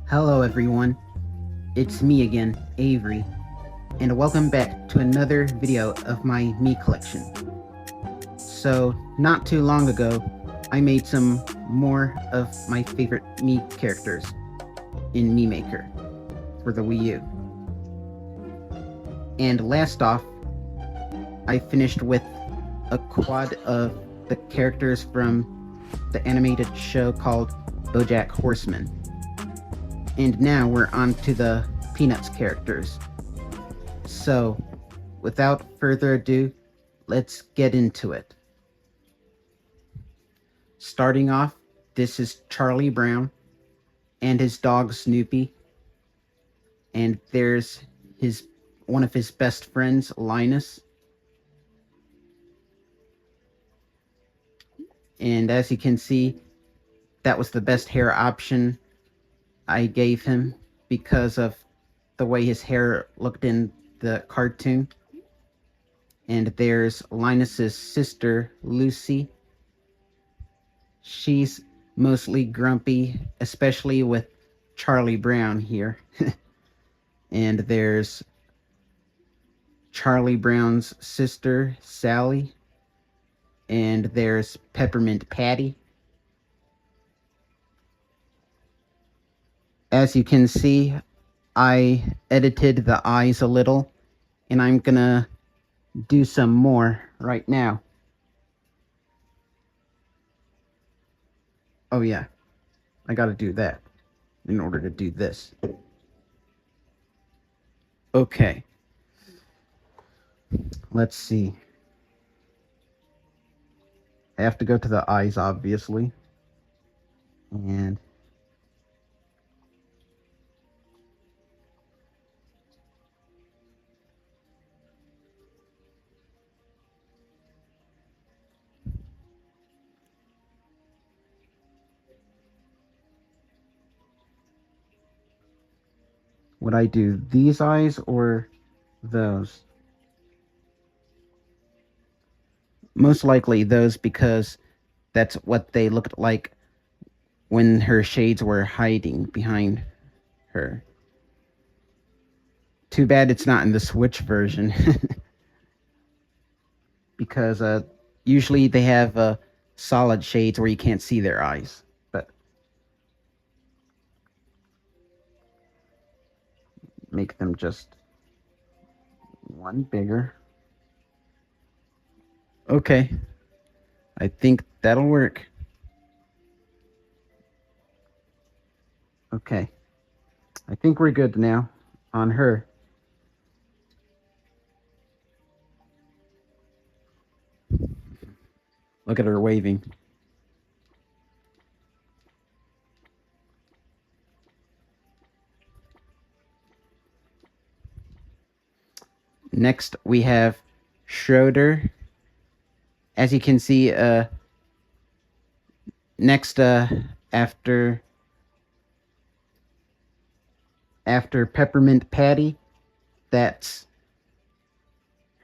Hello everyone, it's me again, Avery, and welcome back to another video of my Mii collection. So, not too long ago, I made some more of my favorite Mii characters in Mii Maker for the Wii U. And last off, I finished with a quad of the characters from the animated show called BoJack Horseman. And now we're on to the Peanuts characters. So, without further ado, let's get into it. Starting off, this is Charlie Brown and his dog Snoopy. And there's one of his best friends, Linus. And as you can see, that was the best hair option I gave him because of the way his hair looked in the cartoon. And there's Linus's sister, Lucy. She's mostly grumpy, especially with Charlie Brown here. And there's Charlie Brown's sister, Sally. And there's Peppermint Patty. As you can see, I edited the eyes a little, and I'm gonna do some more right now. Oh yeah, I gotta do that in order to do this. Okay. Let's see. I have to go to the eyes, obviously. And would I do these eyes or those? Most likely those, because that's what they looked like when her shades were hiding behind her. Too bad it's not in the Switch version. Because usually they have solid shades where you can't see their eyes. But make them just one bigger. Okay, I think that'll work. Okay, I think we're good now on her. Look at her waving. Next, we have Schroeder. As you can see, next after Peppermint Patty, that's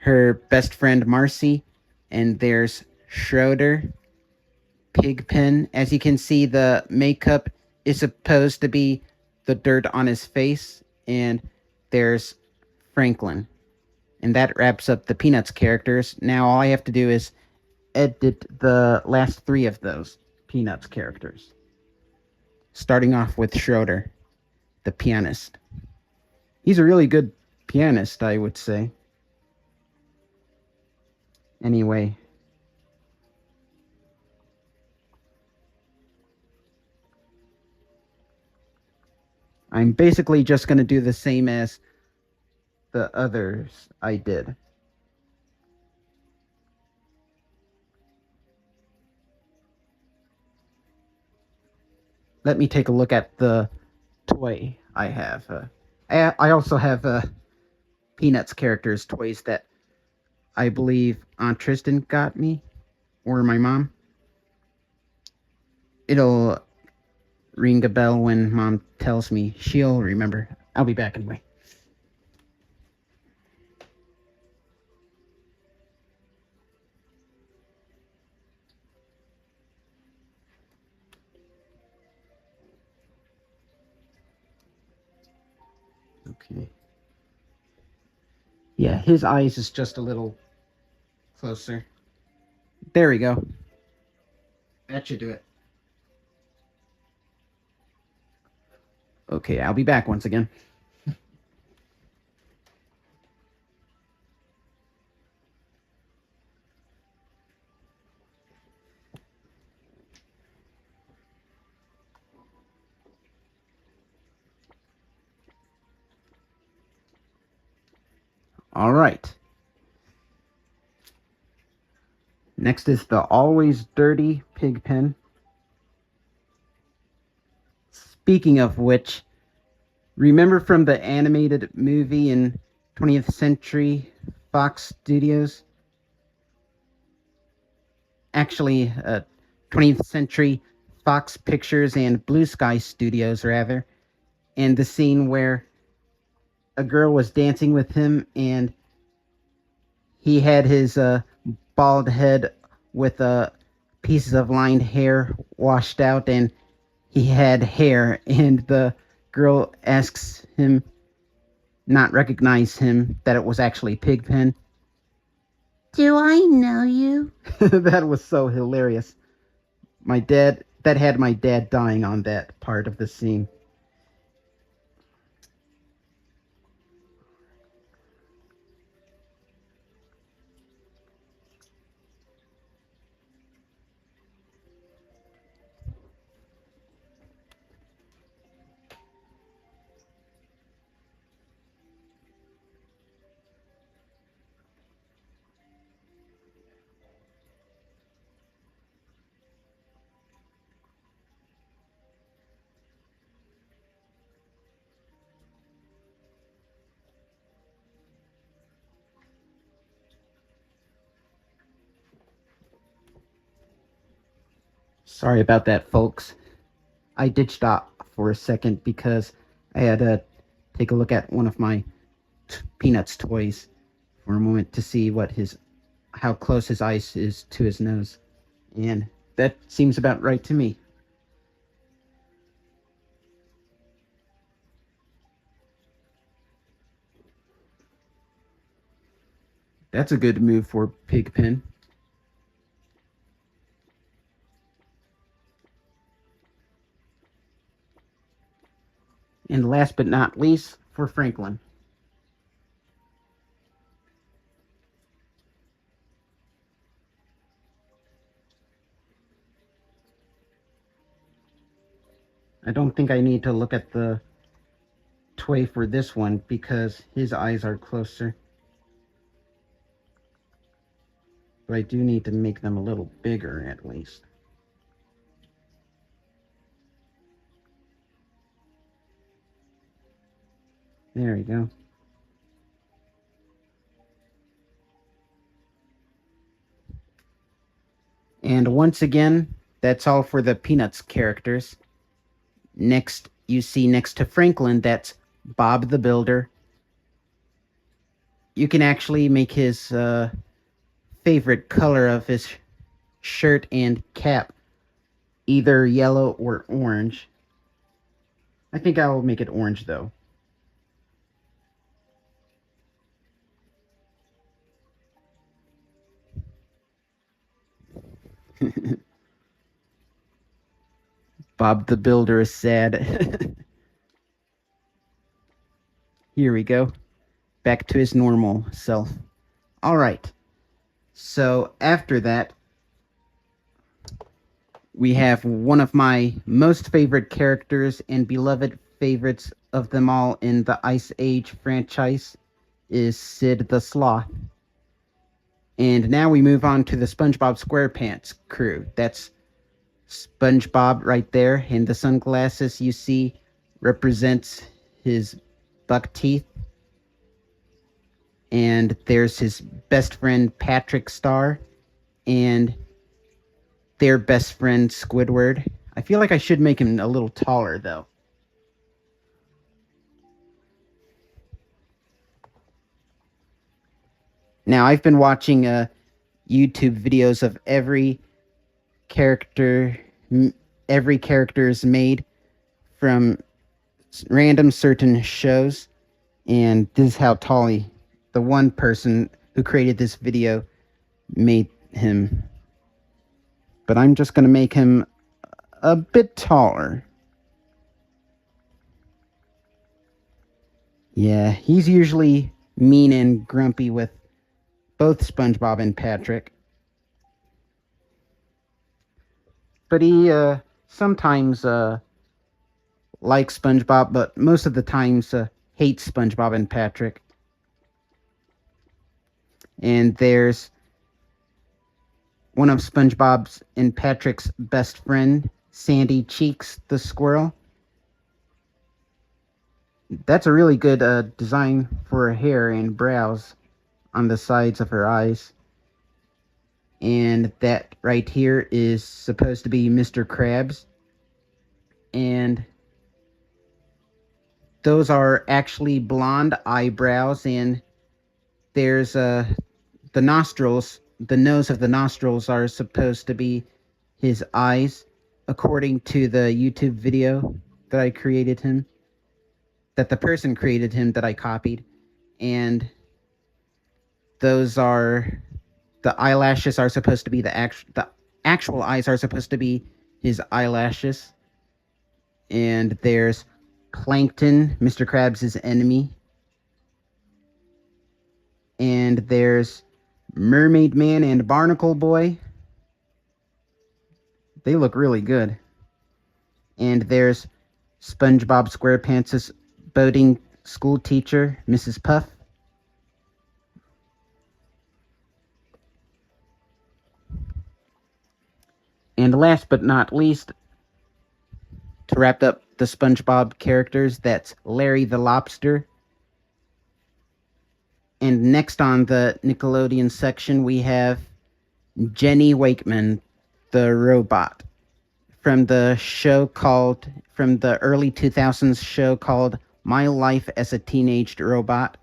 her best friend Marcy, and there's Schroeder, Pigpen. As you can see, the makeup is supposed to be the dirt on his face, and there's Franklin. And that wraps up the Peanuts characters. Now all I have to do is edit the last three of those Peanuts characters. Starting off with Schroeder, the pianist. He's a really good pianist, I would say. Anyway. I'm basically just going to do the same as the others I did. Let me take a look at the toy I have. I also have Peanuts characters toys that I believe Aunt Tristan got me, or my mom. It'll ring a bell when Mom tells me. She'll remember. I'll be back anyway. Okay. Yeah, his eyes is just a little closer. There we go. That should do it. Okay, I'll be back once again. All right. Next is the always dirty pig pen. Speaking of which, remember from the animated movie in 20th Century Fox Studios? Actually, 20th Century Fox Pictures and Blue Sky Studios, rather. And the scene where a girl was dancing with him and he had his bald head with pieces of lined hair washed out, and he had hair, and the girl asks him, not recognize him, that it was actually Pigpen. Do I know you? That was so hilarious. That had my dad dying on that part of the scene. Sorry about that, folks. I ditched out for a second because I had to take a look at one of my Peanuts toys for a moment to see how close his eyes is to his nose. And that seems about right to me. That's a good move for Pigpen. And last but not least, for Franklin. I don't think I need to look at the toy for this one because his eyes are closer. But I do need to make them a little bigger at least. There we go. And once again, that's all for the Peanuts characters. Next, you see next to Franklin, that's Bob the Builder. You can actually make his favorite color of his shirt and cap either yellow or orange. I think I will make it orange though. Bob the Builder is sad. Here we go. Back to his normal self. Alright. So after that, we have one of my most favorite characters and beloved favorites of them all in the Ice Age franchise is Sid the Sloth. And now we move on to the SpongeBob SquarePants crew. That's SpongeBob right there, and the sunglasses you see represents his buck teeth. And there's his best friend Patrick Star, and their best friend Squidward. I feel like I should make him a little taller though. Now I've been watching YouTube videos of every character is made from random certain shows, And this is how tall the one person who created this video made him. But I'm just going to make him a bit taller. Yeah, he's usually mean and grumpy with both SpongeBob and Patrick. But he sometimes likes SpongeBob, but most of the times hates SpongeBob and Patrick. And there's one of SpongeBob's and Patrick's best friend, Sandy Cheeks the squirrel. That's a really good design for her hair and brows on the sides of her eyes. And that right here is supposed to be Mr. Krabs. And those are actually blonde eyebrows, and there's the nostrils. The nose of the nostrils are supposed to be his eyes, according to the YouTube video that I created him, that the person created him that I copied. And those are the eyelashes are supposed to be the actual eyes are supposed to be his eyelashes. And there's Plankton, Mr. Krabs' enemy. And there's Mermaid Man and Barnacle Boy. They look really good. And there's SpongeBob SquarePants' boating school teacher, Mrs. Puff. And last but not least, to wrap up the SpongeBob characters, that's Larry the Lobster. And next on the Nickelodeon section, we have Jenny Wakeman, the robot, from the early 2000s show called My Life as a Teenaged Robot.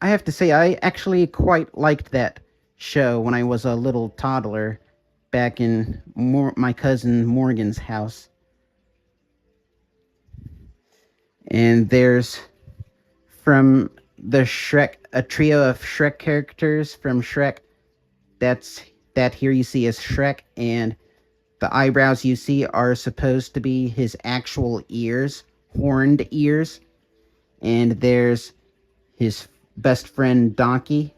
I have to say, I actually quite liked that show when I was a little toddler back in my cousin Morgan's house. And there's from the Shrek, a trio of Shrek characters from Shrek. That here you see is Shrek, and the eyebrows you see are supposed to be his actual ears, horned ears. And there's his best friend Donkey.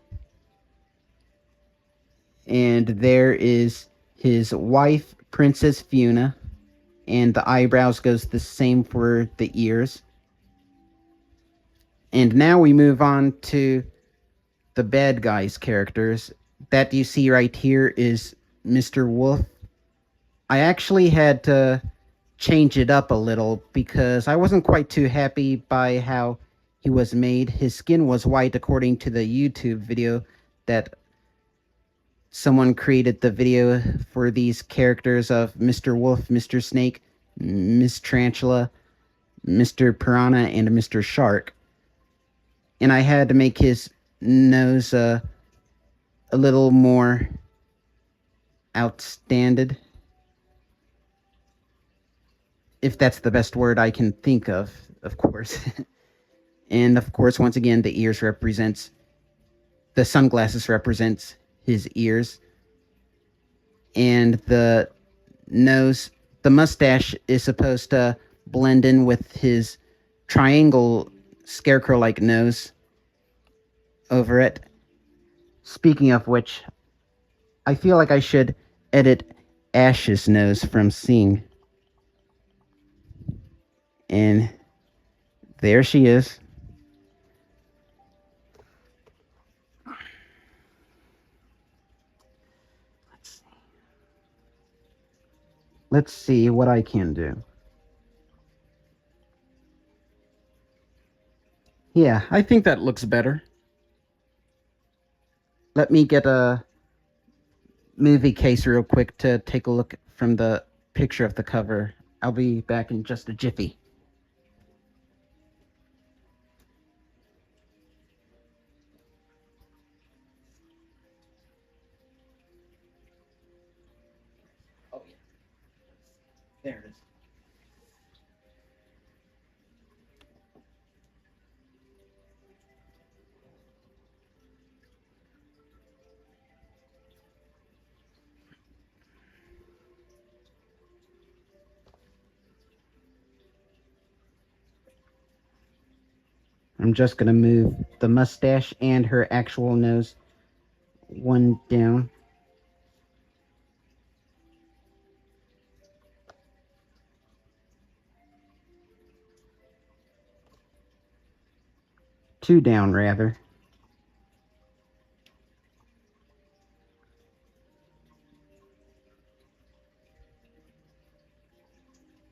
And there is his wife, Princess Fiona. And the eyebrows goes the same for the ears. And now we move on to the bad guys characters. That you see right here is Mr. Wolf. I actually had to change it up a little because I wasn't quite too happy by how he was made. His skin was white according to the YouTube video that someone created the video for these characters of Mr. Wolf, Mr. Snake, Miss Tarantula, Mr. Piranha, and Mr. Shark. And I had to make his nose a little more outstanded, if that's the best word I can think of course. And of course, once again, the sunglasses represents his ears. And the mustache is supposed to blend in with his triangle scarecrow-like nose over it. Speaking of which, I feel like I should edit Ash's nose from Sing. And there she is. Let's see what I can do. Yeah, I think that looks better. Let me get a movie case real quick to take a look from the picture of the cover. I'll be back in just a jiffy. Oh, yeah. There it is. I'm just going to move the mustache and her actual nose one down. Two down, rather.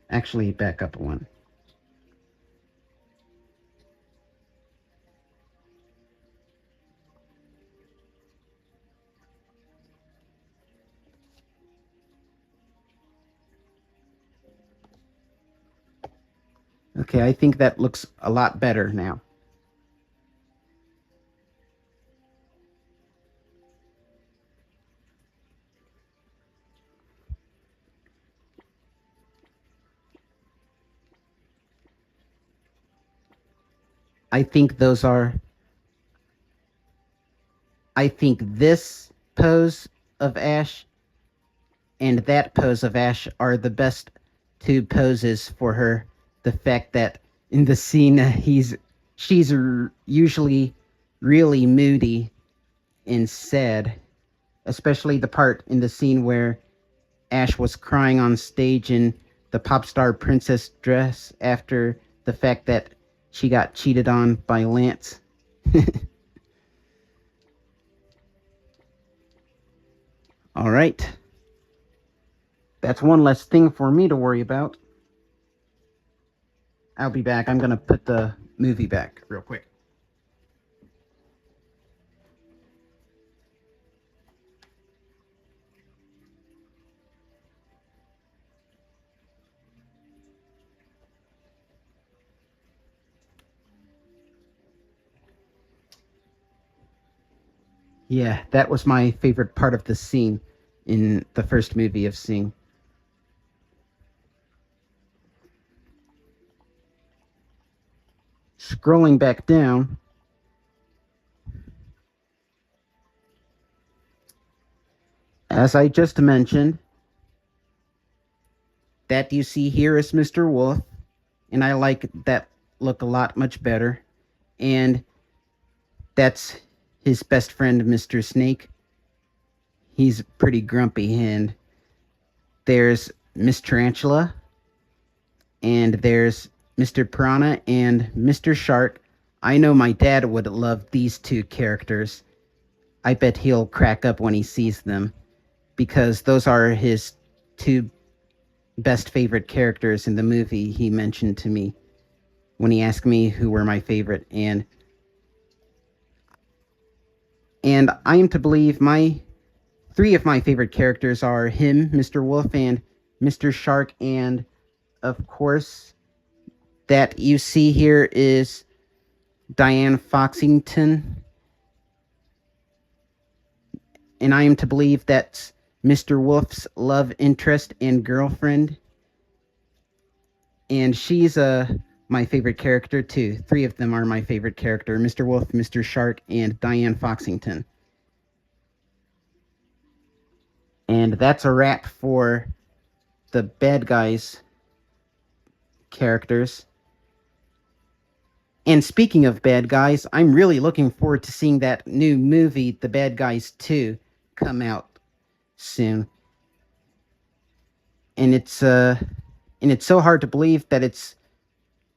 Actually, back up one. Okay, I think that looks a lot better now. I think this pose of Ash and that pose of Ash are the best two poses for her. The fact that in the scene she's usually really moody and sad, especially the part in the scene where Ash was crying on stage in the pop star princess dress after the fact that she got cheated on by Lance. All right. That's one less thing for me to worry about. I'll be back. I'm going to put the movie back real quick. Yeah, that was my favorite part of the scene in the first movie of Sing. Scrolling back down, as I just mentioned, that you see here is Mr. Wolf, and I like that look a lot much better. And that's his best friend, Mr. Snake. He's pretty grumpy, and there's Miss Tarantula, and there's Mr. Piranha and Mr. Shark. I know my dad would love these two characters. I bet he'll crack up when he sees them, because those are his two best favorite characters in the movie he mentioned to me when he asked me who were my favorite. And I am to believe three of my favorite characters are him, Mr. Wolf, and Mr. Shark, and of course, that you see here is Diane Foxington. And I am to believe that's Mr. Wolf's love interest and girlfriend. And she's my favorite character too. Three of them are my favorite character: Mr. Wolf, Mr. Shark, and Diane Foxington. And that's a wrap for the bad guys characters. And speaking of bad guys, I'm really looking forward to seeing that new movie, The Bad Guys 2, come out soon. And it's so hard to believe that it's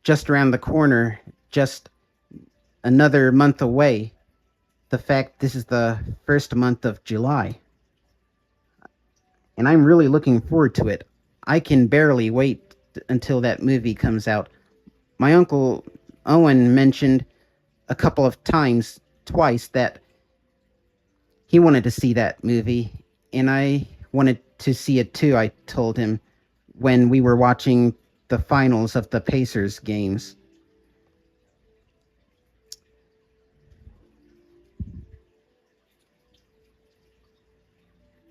just around the corner, just another month away. The fact this is the first month of July. And I'm really looking forward to it. I can barely wait until that movie comes out. My Uncle Owen mentioned a couple of times, twice, that he wanted to see that movie, and I wanted to see it too, I told him, when we were watching the finals of the Pacers games.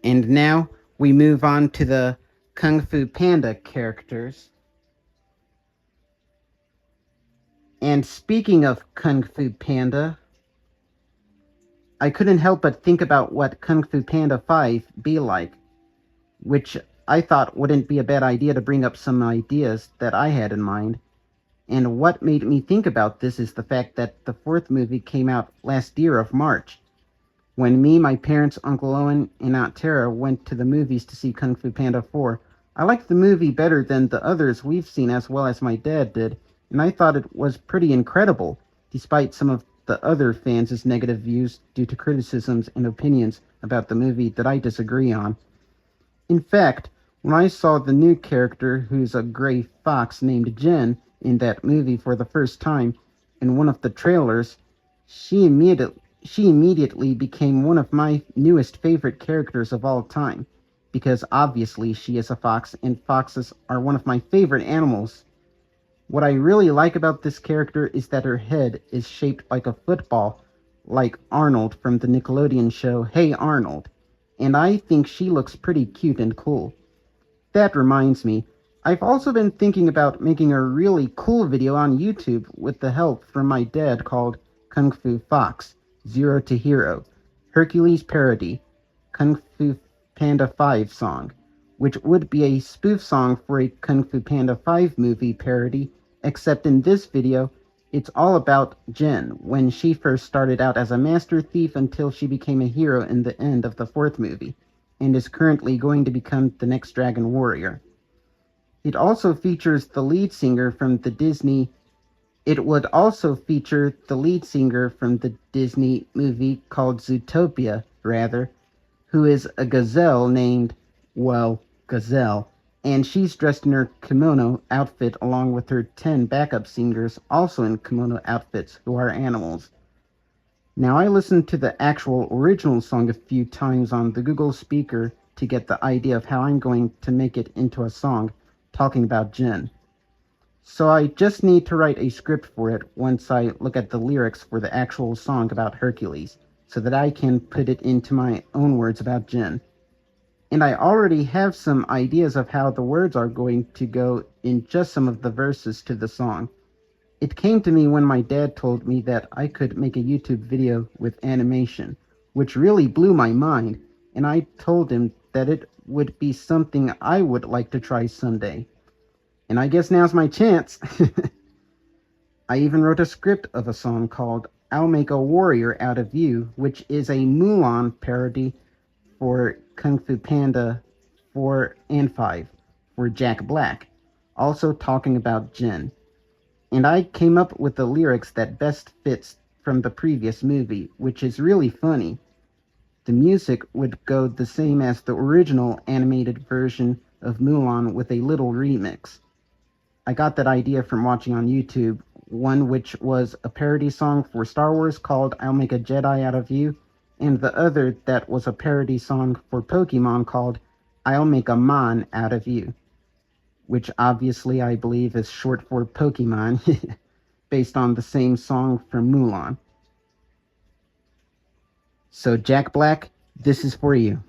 And now we move on to the Kung Fu Panda characters. And speaking of Kung Fu Panda, I couldn't help but think about what Kung Fu Panda 5 be like, which I thought wouldn't be a bad idea to bring up some ideas that I had in mind. And what made me think about this is the fact that the fourth movie came out last year of March. When me, my parents, Uncle Owen, and Aunt Tara went to the movies to see Kung Fu Panda 4, I liked the movie better than the others we've seen as well as my dad did, and I thought it was pretty incredible, despite some of the other fans' negative views due to criticisms and opinions about the movie that I disagree on. In fact, when I saw the new character who's a gray fox named Jen in that movie for the first time in one of the trailers, she immediately became one of my newest favorite characters of all time, because obviously she is a fox and foxes are one of my favorite animals. What I really like about this character is that her head is shaped like a football, like Arnold from the Nickelodeon show Hey Arnold, and I think she looks pretty cute and cool. That reminds me, I've also been thinking about making a really cool video on YouTube with the help from my dad called Kung Fu Fox, Zero to Hero, Hercules Parody, Kung Fu Panda 5 song, which would be a spoof song for a Kung Fu Panda 5 movie parody, except in this video, it's all about Jen, when she first started out as a master thief until she became a hero in the end of the fourth movie, and is currently going to become the next Dragon Warrior. It would also feature the lead singer from the Disney movie called Zootopia, who is a gazelle named, Gazelle, and she's dressed in her kimono outfit along with her 10 backup singers also in kimono outfits who are animals. Now, I listened to the actual original song a few times on the Google speaker to get the idea of how I'm going to make it into a song talking about Jen. So I just need to write a script for it once I look at the lyrics for the actual song about Hercules, so that I can put it into my own words about Jen. And I already have some ideas of how the words are going to go in just some of the verses to the song. It came to me when my dad told me that I could make a YouTube video with animation, which really blew my mind, and I told him that it would be something I would like to try someday. And I guess now's my chance. I even wrote a script of a song called I'll Make a Warrior Out of You, which is a Mulan parody for Kung Fu Panda 4 and 5 for Jack Black, also talking about Jen. And I came up with the lyrics that best fits from the previous movie, which is really funny. The music would go the same as the original animated version of Mulan with a little remix. I got that idea from watching on YouTube, one which was a parody song for Star Wars called I'll Make a Jedi Out of You, and the other that was a parody song for Pokemon called I'll Make a Mon Out of You, which obviously I believe is short for Pokemon, based on the same song from Mulan. So Jack Black, this is for you.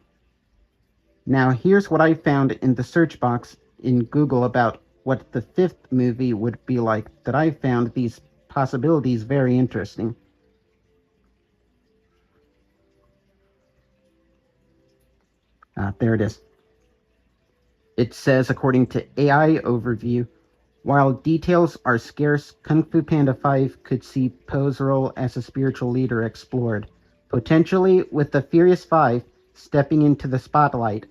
Now here's what I found in the search box in Google about what the fifth movie would be like, that I found these possibilities very interesting. There it is. It says, according to AI Overview, while details are scarce, Kung Fu Panda 5 could see Poe's role as a spiritual leader explored, potentially with the Furious Five stepping into the spotlight,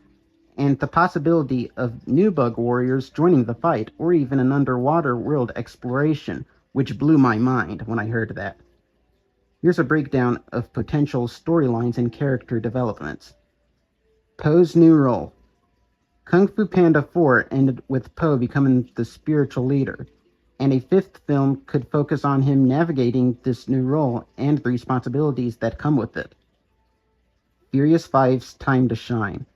and the possibility of new bug warriors joining the fight, or even an underwater world exploration, which blew my mind when I heard that. Here's a breakdown of potential storylines and character developments. Poe's new role. Kung Fu Panda 4 ended with Poe becoming the spiritual leader, and a fifth film could focus on him navigating this new role and the responsibilities that come with it. Furious Five's time to shine.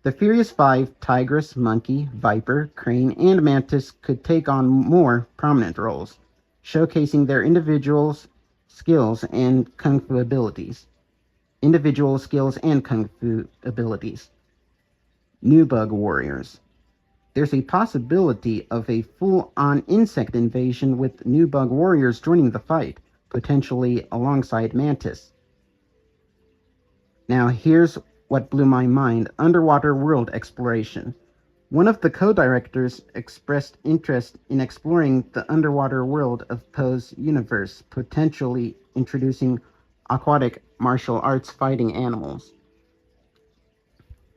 The Furious Five, Tigress, Monkey, Viper, Crane, and Mantis could take on more prominent roles, showcasing their individual skills and kung fu abilities. New bug warriors. There's a possibility of a full-on insect invasion with new bug warriors joining the fight, potentially alongside Mantis. Now here's what blew my mind: underwater world exploration. One of the co-directors expressed interest in exploring the underwater world of Poe's universe, potentially introducing aquatic martial arts fighting animals.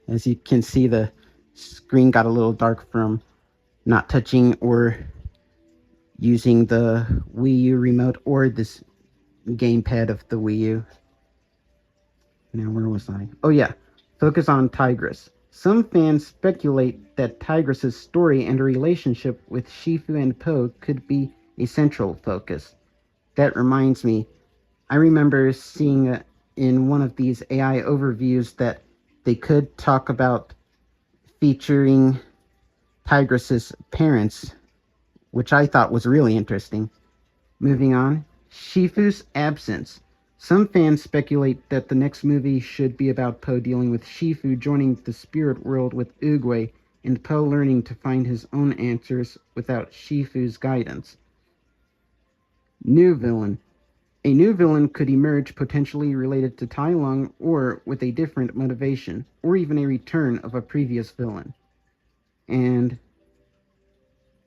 As you can see, the screen got a little dark from not touching or using the Wii U remote or this gamepad of the Wii U. Now, where was I? Oh, yeah. Focus on Tigress. Some fans speculate that Tigress's story and her relationship with Shifu and Poe could be a central focus. That reminds me, I remember seeing in one of these AI overviews that they could talk about featuring Tigress's parents, which I thought was really interesting. Moving on, Shifu's absence. Some fans speculate that the next movie should be about Poe dealing with Shifu joining the spirit world with Oogway, and Poe learning to find his own answers without Shifu's guidance. New villain. A new villain could emerge, potentially related to Tai Lung or with a different motivation, or even a return of a previous villain. And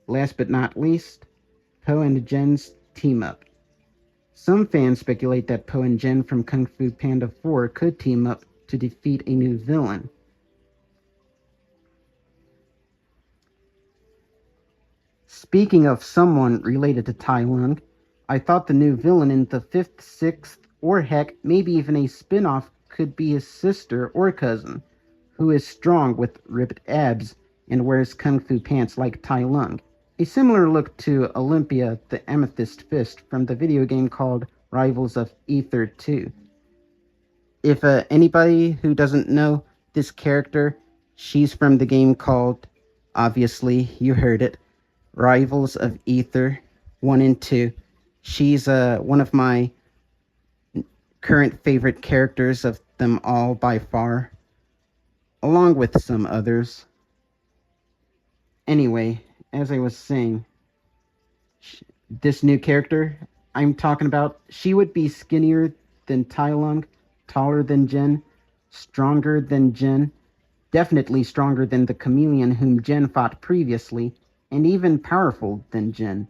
last but not least, Poe and Jen's team up. Some fans speculate that Poe and Jen from Kung Fu Panda 4 could team up to defeat a new villain. Speaking of someone related to Tai Lung, I thought the new villain in the 5th, 6th, or heck, maybe even a spin-off could be his sister or cousin, who is strong with ripped abs and wears kung fu pants like Tai Lung. A similar look to Olympia, the Amethyst Fist from the video game called Rivals of Ether 2. If anybody who doesn't know this character, she's from the game called, obviously, you heard it, Rivals of Ether 1 and 2. She's one of my current favorite characters of them all by far, along with some others. Anyway, as I was saying, this new character I'm talking about, she would be skinnier than Tai Lung, taller than Jen, stronger than Jen, definitely stronger than the chameleon whom Jen fought previously, and even powerful than Jen.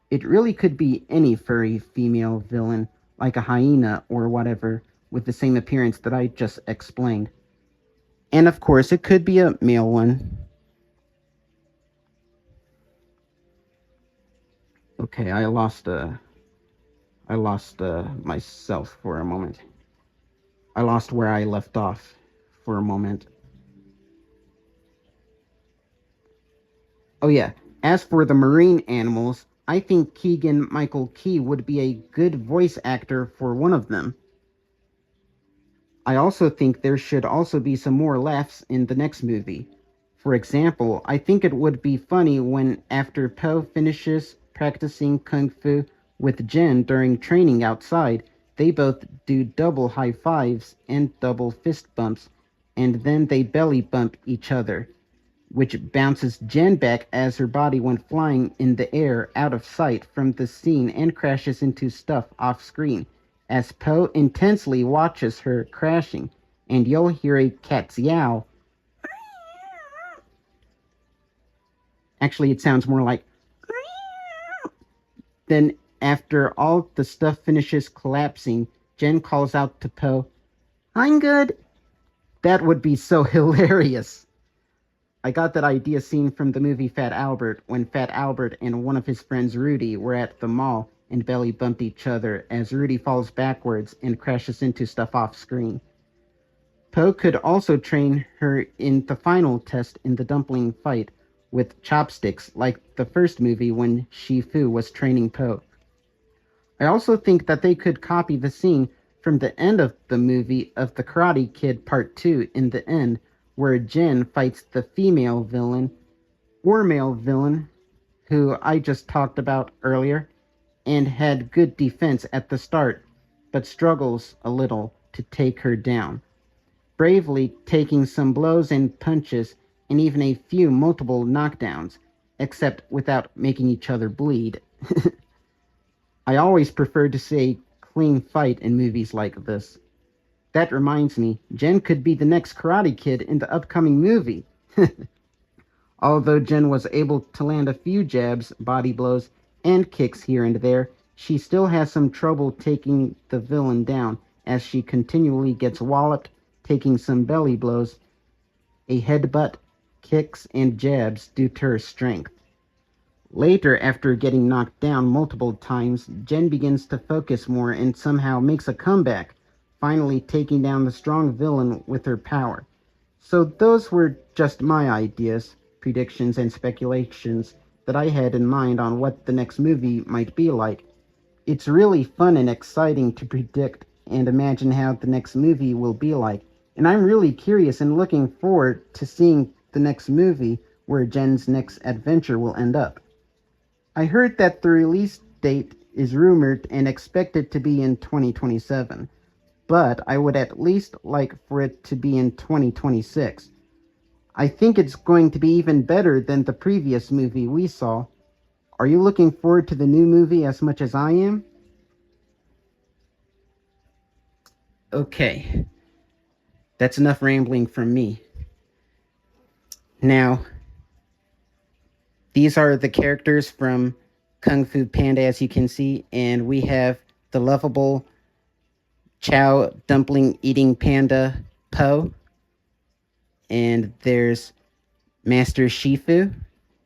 It really could be any furry female villain, like a hyena or whatever, with the same appearance that I just explained. And of course, it could be a male one. Okay, I lost myself for a moment. I lost where I left off for a moment. Oh yeah, as for the marine animals, I think Keegan-Michael Key would be a good voice actor for one of them. I also think there should also be some more laughs in the next movie. For example, I think it would be funny when, after Poe finishes practicing Kung Fu with Jen during training outside, they both do double high fives and double fist bumps, and then they belly bump each other, which bounces Jen back as her body went flying in the air out of sight from the scene and crashes into stuff off screen, as Poe intensely watches her crashing, and you'll hear a cat's yowl. Actually, it sounds more like... Then, after all the stuff finishes collapsing, Jen calls out to Poe, "I'm good." That would be so hilarious. I got that idea scene from the movie Fat Albert, when Fat Albert and one of his friends Rudy were at the mall and belly bumped each other as Rudy falls backwards and crashes into stuff off screen. Poe could also train her in the final test in the dumpling fight with chopsticks, like the first movie when Shifu was training Poe. I also think that they could copy the scene from the end of the movie of The Karate Kid Part 2 in the end, where Jen fights the female villain, or male villain, who I just talked about earlier, and had good defense at the start, but struggles a little to take her down, bravely taking some blows and punches, and even a few multiple knockdowns, except without making each other bleed. I always prefer to see a clean fight in movies like this. That reminds me, Jen could be the next Karate Kid in the upcoming movie. Although Jen was able to land a few jabs, body blows, and kicks here and there, she still has some trouble taking the villain down, as she continually gets walloped, taking some belly blows, a headbutt, kicks, and jabs due to her strength. Later, after getting knocked down multiple times, Jen begins to focus more and somehow makes a comeback, finally taking down the strong villain with her power. So those were just my ideas, predictions, and speculations that I had in mind on what the next movie might be like. It's really fun and exciting to predict and imagine how the next movie will be like. And I'm really curious and looking forward to seeing the next movie where Jen's next adventure will end up. I heard that the release date is rumored and expected to be in 2027, but I would at least like for it to be in 2026. I think it's going to be even better than the previous movie we saw. Are you looking forward to the new movie as much as I am? Okay, that's enough rambling from me. Now, these are the characters from Kung Fu Panda, as you can see, and we have the lovable Chow dumpling eating panda Po, and there's Master Shifu.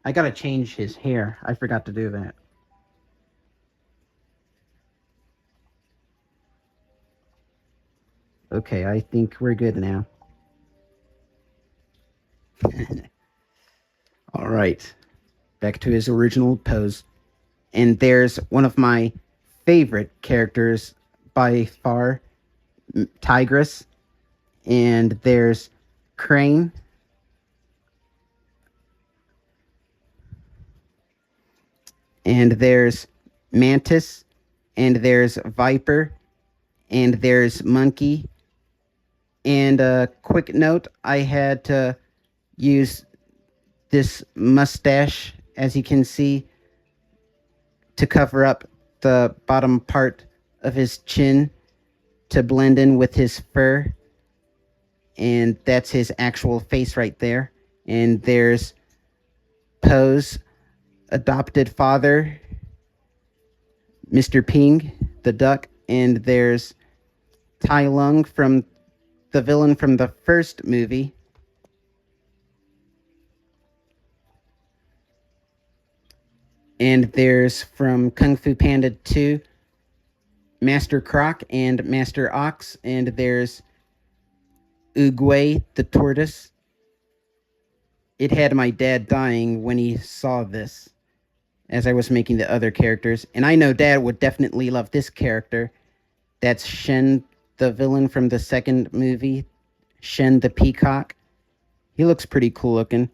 I gotta change his hair. I forgot to do that. Okay, I think we're good now. All right, back to his original pose. And there's one of my favorite characters by far, Tigress. And there's Crane. And there's Mantis. And there's Viper. And there's Monkey. And a quick note, I had to use this mustache, as you can see, to cover up the bottom part of his chin to blend in with his fur. And that's his actual face right there. And there's Poe's adopted father, Mr. Ping, the duck. And there's Tai Lung from the villain from the first movie. And there's from Kung Fu Panda 2, Master Croc and Master Ox. And there's Uguay the tortoise. It had my dad dying when he saw this, as I was making the other characters. And I know Dad would definitely love this character. That's Shen, the villain from the second movie, Shen the peacock. He looks pretty cool looking.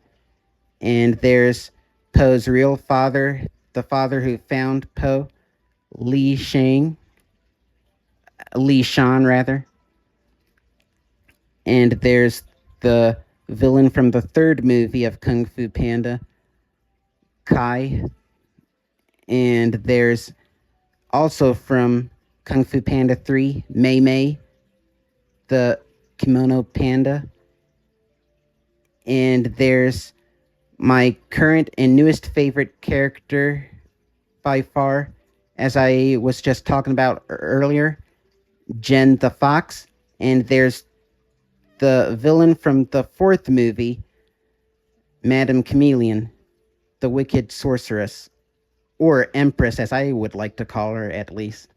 And there's Poe's real father, the father who found Poe, Li Shan rather. And there's the villain from the third movie of Kung Fu Panda, Kai. And there's also from Kung Fu Panda 3, Mei Mei, the kimono panda. And there's my current and newest favorite character by far, as I was just talking about earlier, Jen the Fox. And there's the villain from the fourth movie, Madame Chameleon, the wicked sorceress. Or Empress, as I would like to call her, at least.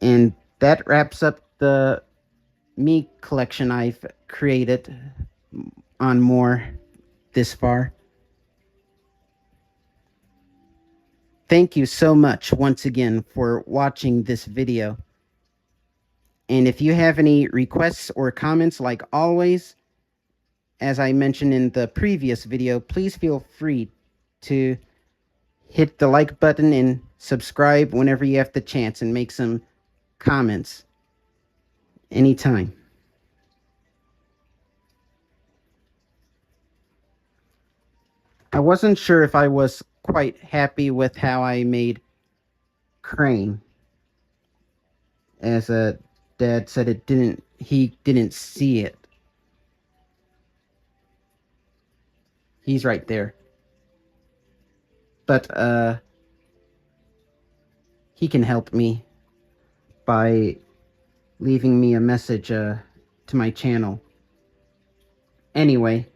And that wraps up the Mii collection I've created on more this far. Thank you so much once again for watching this video. And if you have any requests or comments, like always, as I mentioned in the previous video, please feel free to hit the like button and subscribe whenever you have the chance, and make some comments anytime. I wasn't sure if I was quite happy with how I made Crane, as Dad said he didn't see it. He's right there. But, he can help me by leaving me a message, to my channel. Anyway,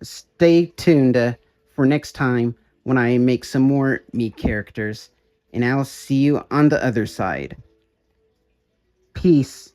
stay tuned, for next time when I make some more Mii characters, and I'll see you on the other side. Peace.